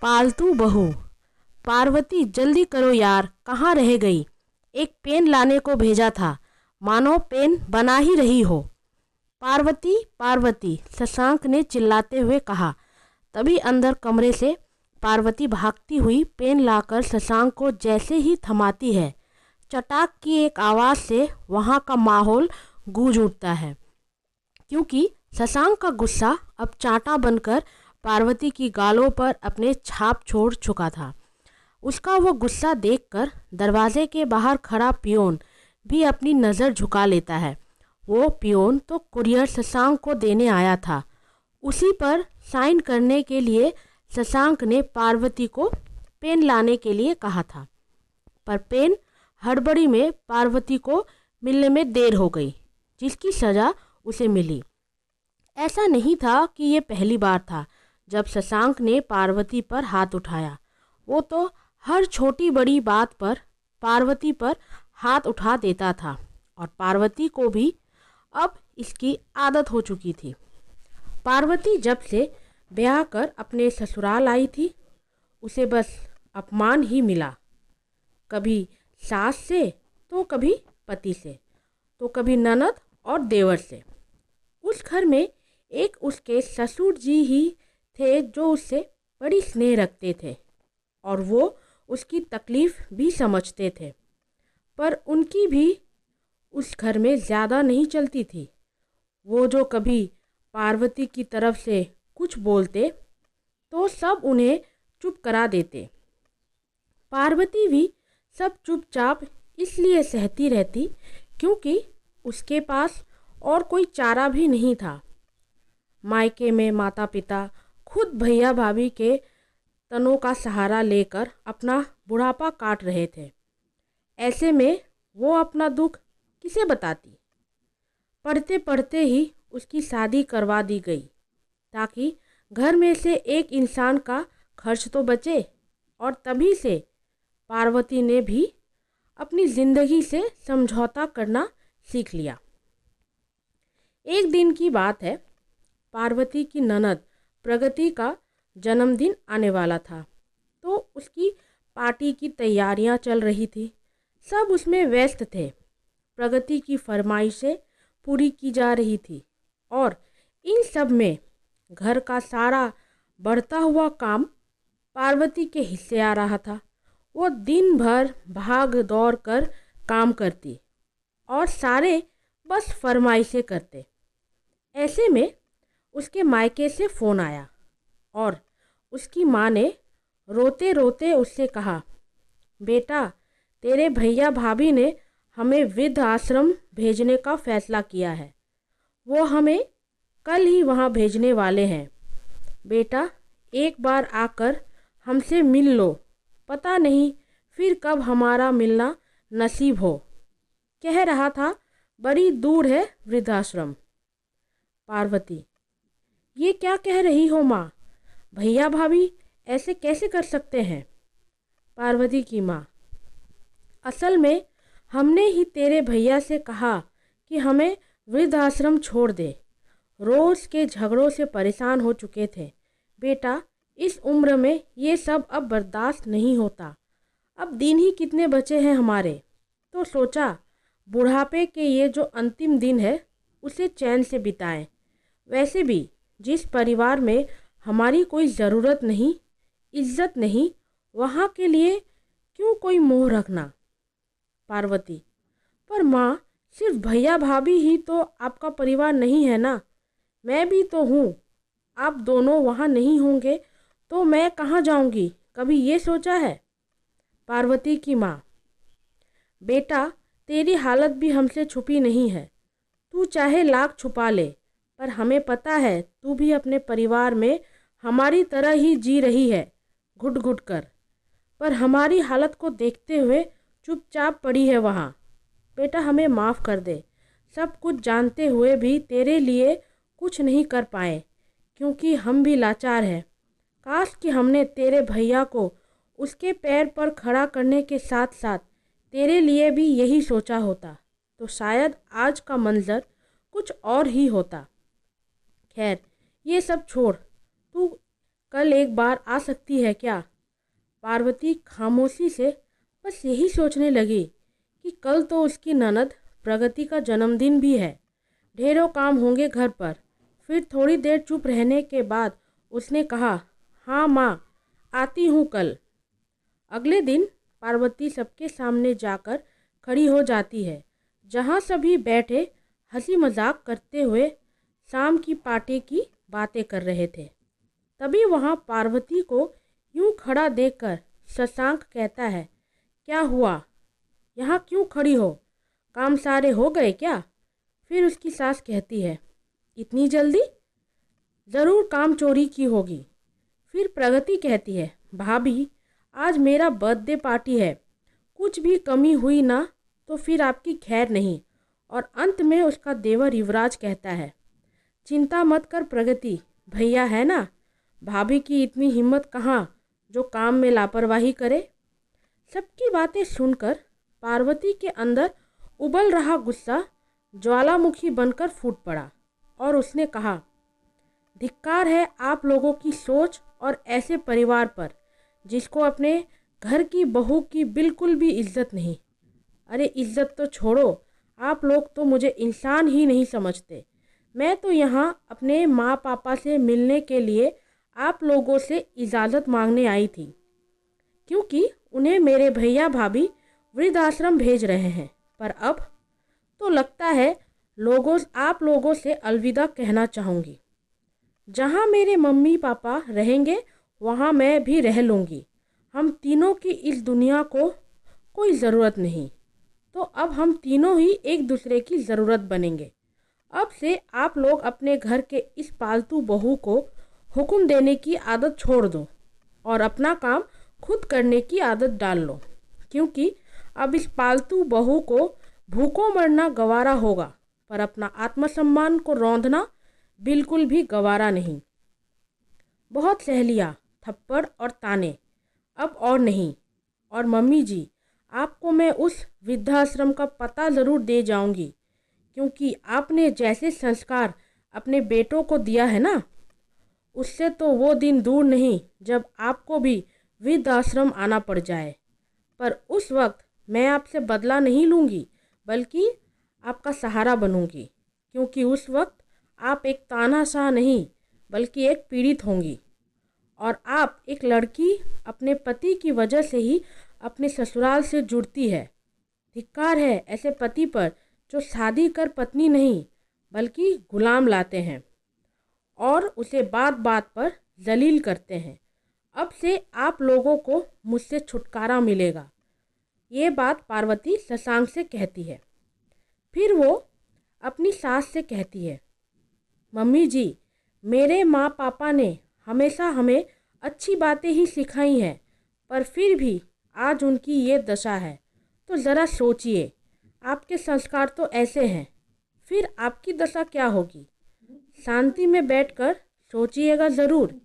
पालतू बहू। पार्वती जल्दी करो यार, कहाँ रह गई? एक पेन लाने को भेजा था, मानो पेन बना ही रही हो। पार्वती पार्वती, शशांक ने चिल्लाते हुए कहा। तभी अंदर कमरे से पार्वती भागती हुई पेन लाकर शशांक को जैसे ही थमाती है, चटाक की एक आवाज़ से वहाँ का माहौल गूंज उठता है, क्योंकि शशांक का गुस्सा अब चांटा बनकर पार्वती की गालों पर अपने छाप छोड़ चुका था। उसका वो गुस्सा देखकर दरवाजे के बाहर खड़ा पियोन भी अपनी नज़र झुका लेता है। वो पियोन तो कुरियर शशांक को देने आया था। उसी पर साइन करने के लिए शशांक ने पार्वती को पेन लाने के लिए कहा था, पर पेन हड़बड़ी में पार्वती को मिलने में देर हो गई, जिसकी सज़ा उसे मिली। ऐसा नहीं था कि ये पहली बार था जब शशांक ने पार्वती पर हाथ उठाया। वो तो हर छोटी बड़ी बात पर पार्वती पर हाथ उठा देता था, और पार्वती को भी अब इसकी आदत हो चुकी थी। पार्वती जब से ब्याह कर अपने ससुराल आई थी, उसे बस अपमान ही मिला। कभी सास से, तो कभी पति से, तो कभी ननद और देवर से। उस घर में एक उसके ससुर जी ही थे जो उससे बड़ी स्नेह रखते थे, और वो उसकी तकलीफ़ भी समझते थे, पर उनकी भी उस घर में ज़्यादा नहीं चलती थी। वो जो कभी पार्वती की तरफ से कुछ बोलते तो सब उन्हें चुप करा देते। पार्वती भी सब चुपचाप इसलिए सहती रहती क्योंकि उसके पास और कोई चारा भी नहीं था। मायके में माता पिता खुद भैया भाभी के तनों का सहारा लेकर अपना बुढ़ापा काट रहे थे। ऐसे में वो अपना दुख किसे बताती? पढ़ते पढ़ते ही उसकी शादी करवा दी गई, ताकि घर में से एक इंसान का खर्च तो बचे। और तभी से पार्वती ने भी अपनी ज़िंदगी से समझौता करना सीख लिया। एक दिन की बात है, पार्वती की ननद प्रगति का जन्मदिन आने वाला था, तो उसकी पार्टी की तैयारियां चल रही थी। सब उसमें व्यस्त थे। प्रगति की फरमाइशें पूरी की जा रही थी, और इन सब में घर का सारा बढ़ता हुआ काम पार्वती के हिस्से आ रहा था। वो दिन भर भाग दौड़ कर काम करती, और सारे बस फरमाइशें करते। ऐसे में उसके मायके से फ़ोन आया, और उसकी माँ ने रोते रोते उससे कहा, बेटा, तेरे भैया भाभी ने हमें वृद्ध आश्रम भेजने का फ़ैसला किया है। वो हमें कल ही वहाँ भेजने वाले हैं। बेटा, एक बार आकर हमसे मिल लो, पता नहीं फिर कब हमारा मिलना नसीब हो। कह रहा था, बड़ी दूर है वृद्धाश्रम। पार्वती, ये क्या कह रही हो माँ? भैया भाभी ऐसे कैसे कर सकते हैं? पार्वती की माँ, असल में हमने ही तेरे भैया से कहा कि हमें वृद्धाश्रम छोड़ दे। रोज़ के झगड़ों से परेशान हो चुके थे। बेटा, इस उम्र में ये सब अब बर्दाश्त नहीं होता। अब दिन ही कितने बचे हैं हमारे, तो सोचा बुढ़ापे के ये जो अंतिम दिन है उसे चैन से बिताएं। वैसे भी जिस परिवार में हमारी कोई ज़रूरत नहीं, इज्जत नहीं, वहाँ के लिए क्यों कोई मोह रखना? पार्वती, पर माँ, सिर्फ भैया भाभी ही तो आपका परिवार नहीं है ना? मैं भी तो हूँ। आप दोनों वहाँ नहीं होंगे तो मैं कहाँ जाऊँगी, कभी ये सोचा है? पार्वती की माँ, बेटा, तेरी हालत भी हमसे छुपी नहीं है। तू चाहे लाख छुपा ले, पर हमें पता है तू भी अपने परिवार में हमारी तरह ही जी रही है, घुट घुट कर। पर हमारी हालत को देखते हुए चुपचाप पड़ी है वहाँ। बेटा, हमें माफ़ कर दे। सब कुछ जानते हुए भी तेरे लिए कुछ नहीं कर पाए, क्योंकि हम भी लाचार हैं। काश कि हमने तेरे भैया को उसके पैर पर खड़ा करने के साथ साथ तेरे लिए भी यही सोचा होता, तो शायद आज का मंजर कुछ और ही होता। खैर, ये सब छोड़, तू कल एक बार आ सकती है क्या? पार्वती खामोशी से बस यही सोचने लगी कि कल तो उसकी ननद प्रगति का जन्मदिन भी है। ढेरों काम होंगे घर पर। फिर थोड़ी देर चुप रहने के बाद उसने कहा, हाँ माँ, आती हूँ कल। अगले दिन पार्वती सबके सामने जाकर खड़ी हो जाती है, जहाँ सभी बैठे हंसी मजाक करते हुए शाम की पार्टी की बातें कर रहे थे। तभी वहाँ पार्वती को यूं खड़ा देखकर शशांक कहता है, क्या हुआ? यहाँ क्यों खड़ी हो? काम सारे हो गए क्या? फिर उसकी सास कहती है, इतनी जल्दी? ज़रूर काम चोरी की होगी। फिर प्रगति कहती है, भाभी आज मेरा बर्थडे पार्टी है, कुछ भी कमी हुई ना तो फिर आपकी खैर नहीं। और अंत में उसका देवर युवराज कहता है, चिंता मत कर प्रगति, भैया है ना, भाभी की इतनी हिम्मत कहाँ जो काम में लापरवाही करे। सबकी बातें सुनकर पार्वती के अंदर उबल रहा गुस्सा ज्वालामुखी बनकर फूट पड़ा और उसने कहा, धिक्कार है आप लोगों की सोच और ऐसे परिवार पर जिसको अपने घर की बहू की बिल्कुल भी इज्जत नहीं। अरे इज्जत तो छोड़ो, आप लोग तो मुझे इंसान ही नहीं समझते। मैं तो यहाँ अपने माँ पापा से मिलने के लिए आप लोगों से इजाज़त मांगने आई थी, क्योंकि उन्हें मेरे भैया भाभी वृद्धाश्रम भेज रहे हैं। पर अब तो लगता है आप लोगों से अलविदा कहना चाहूँगी। जहाँ मेरे मम्मी पापा रहेंगे वहाँ मैं भी रह लूँगी। हम तीनों की इस दुनिया को कोई ज़रूरत नहीं, तो अब हम तीनों ही एक दूसरे की ज़रूरत बनेंगे। अब से आप लोग अपने घर के इस पालतू बहू को हुक्म देने की आदत छोड़ दो और अपना काम खुद करने की आदत डाल लो, क्योंकि अब इस पालतू बहू को भूखों मरना गवारा होगा, पर अपना आत्मसम्मान को रौंदना बिल्कुल भी गवारा नहीं। बहुत सह लिया थप्पड़ और ताने, अब और नहीं। और मम्मी जी, आपको मैं उस वृद्धाश्रम का पता ज़रूर दे जाऊंगी, क्योंकि आपने जैसे संस्कार अपने बेटों को दिया है ना, उससे तो वो दिन दूर नहीं जब आपको भी वृद्धाश्रम आना पड़ जाए। पर उस वक्त मैं आपसे बदला नहीं लूँगी, बल्कि आपका सहारा बनूंगी, क्योंकि उस वक्त आप एक तानाशाह नहीं बल्कि एक पीड़ित होंगी। और आप एक लड़की अपने पति की वजह से ही अपने ससुराल से जुड़ती है। धिक्कार है ऐसे पति पर जो शादी कर पत्नी नहीं बल्कि गुलाम लाते हैं और उसे बात बात पर जलील करते हैं। अब से आप लोगों को मुझसे छुटकारा मिलेगा। ये बात पार्वती शशांक से कहती है। फिर वो अपनी सास से कहती है, मम्मी जी, मेरे माँ पापा ने हमेशा हमें अच्छी बातें ही सिखाई हैं, पर फिर भी आज उनकी ये दशा है, तो ज़रा सोचिए, आपके संस्कार तो ऐसे हैं, फिर आपकी दशा क्या होगी। शांति में बैठकर सोचिएगा ज़रूर।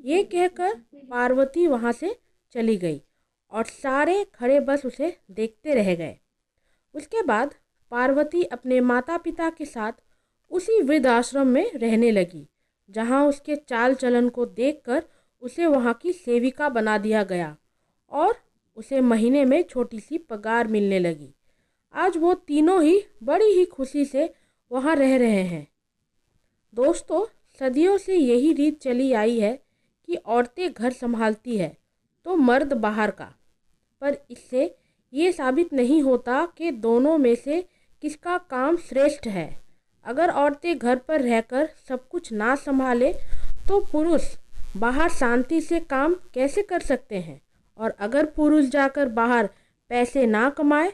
ये कहकर पार्वती वहाँ से चली गई और सारे खड़े बस उसे देखते रह गए। उसके बाद पार्वती अपने माता पिता के साथ उसी वृद्धाश्रम में रहने लगी, जहाँ उसके चाल चलन को देखकर उसे वहाँ की सेविका बना दिया गया और उसे महीने में छोटी सी पगार मिलने लगी। आज वो तीनों ही बड़ी ही खुशी से वहाँ रह रहे हैं। दोस्तों, सदियों से यही रीत चली आई है कि औरतें घर संभालती है तो मर्द बाहर का, पर इससे ये साबित नहीं होता कि दोनों में से किसका काम श्रेष्ठ है। अगर औरतें घर पर रहकर सब कुछ ना संभाले तो पुरुष बाहर शांति से काम कैसे कर सकते हैं, और अगर पुरुष जाकर बाहर पैसे ना कमाए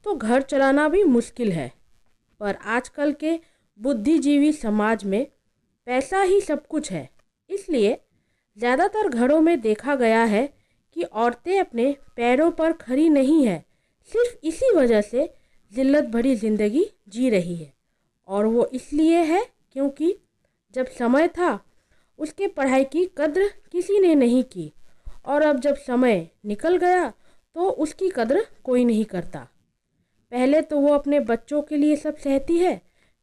तो घर चलाना भी मुश्किल है। पर आजकल के बुद्धिजीवी समाज में पैसा ही सब कुछ है, इसलिए ज़्यादातर घरों में देखा गया है कि औरतें अपने पैरों पर खड़ी नहीं है, सिर्फ इसी वजह से जिल्लत भरी ज़िंदगी जी रही है। और वो इसलिए है क्योंकि जब समय था उसके पढ़ाई की कद्र किसी ने नहीं की, और अब जब समय निकल गया तो उसकी कद्र कोई नहीं करता। पहले तो वो अपने बच्चों के लिए सब सहती है,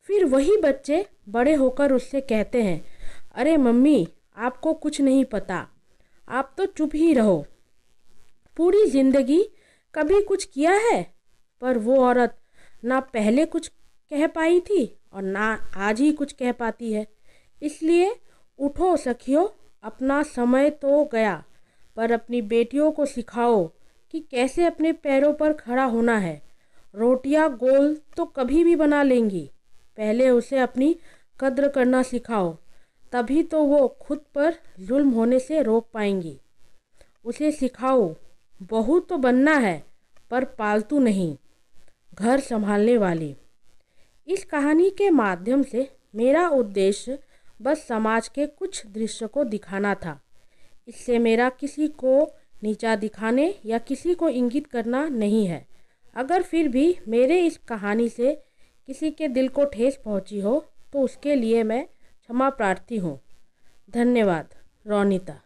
फिर वही बच्चे बड़े होकर उससे कहते हैं, अरे मम्मी, आपको कुछ नहीं पता, आप तो चुप ही रहो। पूरी जिंदगी कभी कुछ किया है? पर वो औरत ना पहले कुछ कह पाई थी और ना आज ही कुछ कह पाती है। इसलिए उठो सखियो, अपना समय तो गया, पर अपनी बेटियों को सिखाओ कि कैसे अपने पैरों पर खड़ा होना है। रोटियां गोल तो कभी भी बना लेंगी, पहले उसे अपनी कद्र करना सिखाओ, तभी तो वो खुद पर जुल्म होने से रोक पाएंगी। उसे सिखाओ बहू तो बनना है, पर पालतू नहीं, घर संभालने वाली। इस कहानी के माध्यम से मेरा उद्देश्य बस समाज के कुछ दृश्य को दिखाना था। इससे मेरा किसी को नीचा दिखाने या किसी को इंगित करना नहीं है। अगर फिर भी मेरे इस कहानी से किसी के दिल को ठेस पहुंची हो तो उसके लिए मैं क्षमा प्रार्थी हूँ। धन्यवाद। रोनिता।